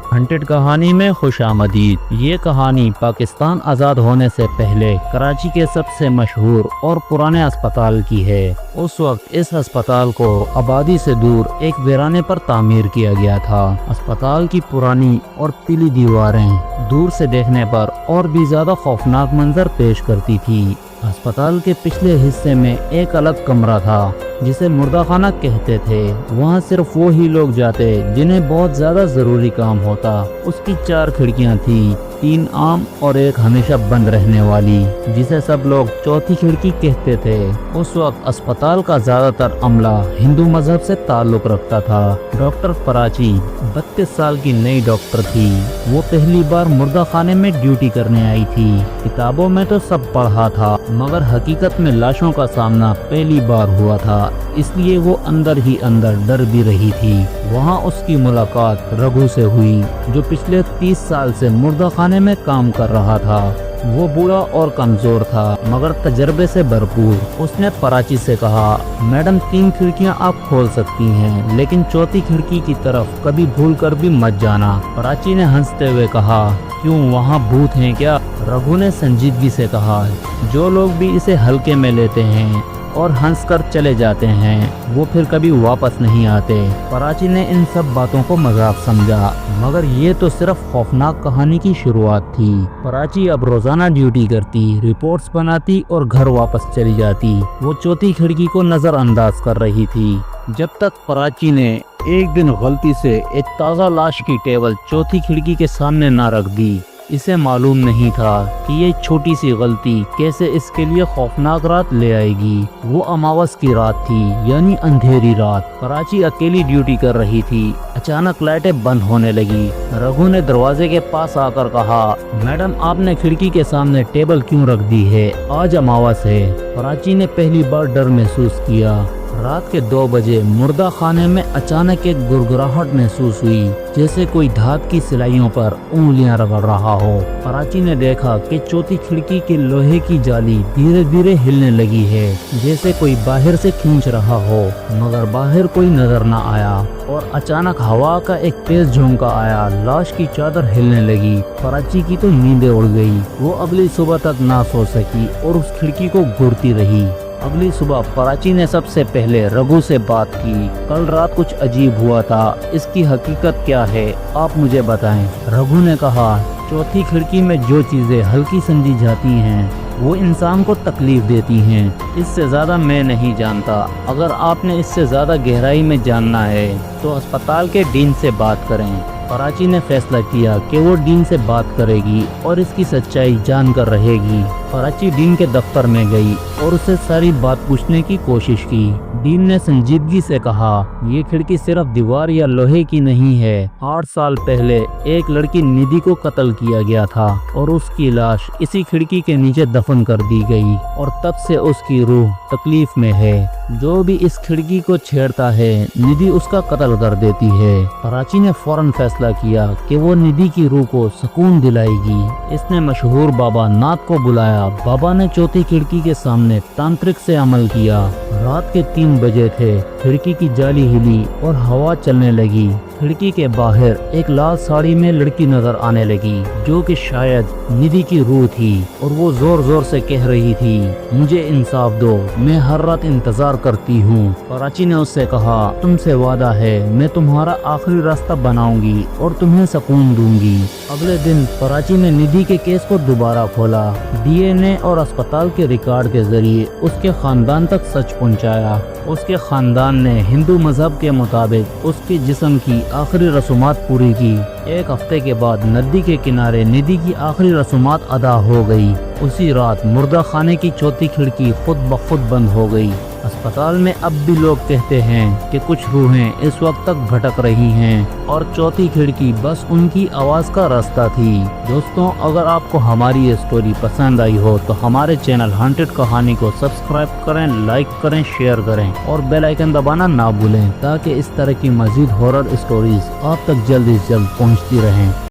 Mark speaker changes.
Speaker 1: Haunted कहानी में खुश आमदीद। ये कहानी पाकिस्तान आज़ाद होने से पहले कराची के सबसे मशहूर और पुराने अस्पताल की है। उस वक्त इस अस्पताल को आबादी से दूर एक वीराने पर तामीर किया गया था। अस्पताल की पुरानी और पीली दीवारें दूर से देखने पर और भी ज्यादा खौफनाक मंजर पेश करती थी। अस्पताल के पिछले हिस्से में एक अलग कमरा था जिसे मुर्दाखाना कहते थे। वहाँ सिर्फ वो ही लोग जाते जिन्हें बहुत ज्यादा जरूरी काम होता। उसकी 4 खिड़कियाँ थी, 3 आम और एक हमेशा बंद रहने वाली, जिसे सब लोग चौथी खिड़की कहते थे। उस वक्त अस्पताल का ज्यादातर अमला हिंदू मजहब से ताल्लुक रखता था। डॉक्टर फराची 32 साल की नई डॉक्टर थी। वो पहली बार मुर्दाखाने में ड्यूटी करने आई थी। किताबों में तो सब पढ़ा था, मगर हकीकत में लाशों का सामना पहली बार हुआ था, इसलिए वो अंदर ही अंदर डर भी रही थी। वहाँ उसकी मुलाकात रघु से हुई, जो पिछले 30 साल से मुर्दाखाने में काम कर रहा था। वो बूढ़ा और कमजोर था, मगर तजर्बे से भरपूर। उसने फराची से कहा, मैडम 3 खिड़कियाँ आप खोल सकती हैं, लेकिन चौथी खिड़की की तरफ कभी भूल कर भी मत जाना। फराची ने हंसते हुए कहा, क्यों, वहाँ भूत हैं क्या? रघु ने संजीदगी से कहा, जो लोग भी इसे हल्के में लेते हैं और हंसकर चले जाते हैं, वो फिर कभी वापस नहीं आते। फराची ने इन सब बातों को मजाक समझा, मगर ये तो सिर्फ खौफनाक कहानी की शुरुआत थी। फराची अब रोजाना ड्यूटी करती, रिपोर्ट्स बनाती और घर वापस चली जाती। वो चौथी खिड़की को नजरअंदाज कर रही थी, जब तक फराची ने एक दिन गलती से एक ताज़ा लाश की टेबल चौथी खिड़की के सामने ना रख दी। इसे मालूम नहीं था कि ये छोटी सी गलती कैसे इसके लिए खौफनाक रात ले आएगी। वो अमावस की रात थी, यानी अंधेरी रात। फराची अकेली ड्यूटी कर रही थी। अचानक लाइटें बंद होने लगी। रघु ने दरवाजे के पास आकर कहा, मैडम आपने खिड़की के सामने टेबल क्यों रख दी है? आज अमावस है। फराची ने पहली बार डर महसूस किया। रात के 2 बजे मुर्दा खाने में अचानक एक गुरगुराहट महसूस हुई, जैसे कोई धात की सिलाइयों पर उंगलियां रगड़ रहा हो। फराची ने देखा कि चौथी खिड़की की लोहे की जाली धीरे धीरे हिलने लगी है, जैसे कोई बाहर से खींच रहा हो, मगर बाहर कोई नजर न आया। और अचानक हवा का एक तेज झोंका आया। लाश की चादर हिलने लगी। फराची की तो नींदें उड़ गई। वो अगली सुबह तक ना सो सकी और उस खिड़की को घूरती रही। अगली सुबह फराची ने सबसे पहले रघु से बात की। कल रात कुछ अजीब हुआ था, इसकी हकीकत क्या है, आप मुझे बताएं। रघु ने कहा, चौथी खिड़की में जो चीजें हल्की समझी जाती हैं वो इंसान को तकलीफ देती हैं। इससे ज्यादा मैं नहीं जानता। अगर आपने इससे ज्यादा गहराई में जानना है तो अस्पताल के डीन से बात करें। फराची ने फैसला किया कि वो डीन से बात करेगी और इसकी सच्चाई जानकर रहेगी। फराची डीन के दफ्तर में गई और उसे सारी बात पूछने की कोशिश की। डीन ने संजीदगी से कहा, ये खिड़की सिर्फ दीवार या लोहे की नहीं है। 8 साल पहले एक लड़की निधि को कत्ल किया गया था और उसकी लाश इसी खिड़की के नीचे दफन कर दी गई, और तब से उसकी रूह तकलीफ में है। जो भी इस खिड़की को छेड़ता है, निधि उसका कत्ल कर देती है। फराची ने फौरन फैसला किया कि वो निधि की रूह को सुकून दिलाएगी। इसने मशहूर बाबा नाथ को बुलाया। बाबा ने चौथी खिड़की के सामने तांत्रिक से अमल किया। रात के 3 बजे थे। खिड़की की जाली हिली और हवा चलने लगी। खिड़की के बाहर एक लाल साड़ी में लड़की नजर आने लगी, जो कि शायद निधि की रूह थी, और वो जोर जोर से कह रही थी, मुझे इंसाफ दो, मैं हर रात इंतजार करती हूँ। फराची ने उससे कहा, तुमसे वादा है, मैं तुम्हारा आखिरी रास्ता बनाऊंगी और तुम्हें सुकून दूंगी। अगले दिन फराची ने निधि के केस को दोबारा खोला। DNA और अस्पताल के रिकॉर्ड के जरिए उसके खानदान तक सच पहुँचाया। उसके खानदान ने हिंदू मजहब के मुताबिक उसके जिस्म की आखिरी रसूमात पूरी की। 1 हफ्ते के बाद नदी के किनारे निधि की आखिरी रसूमात अदा हो गई। उसी रात मुर्दा खाने की चौथी खिड़की खुद ब खुद बंद हो गई। अस्पताल में अब भी लोग कहते हैं कि कुछ रूहें इस वक्त तक भटक रही हैं और चौथी खिड़की बस उनकी आवाज का रास्ता थी। दोस्तों, अगर आपको हमारी ये स्टोरी पसंद आई हो तो हमारे चैनल हॉन्टेड कहानी को सब्सक्राइब करें, लाइक करें, शेयर करें और बेल आइकन दबाना ना भूलें, ताकि इस तरह की मजीद हॉरर स्टोरीज आप तक जल्द से जल्द पहुंचती रहें।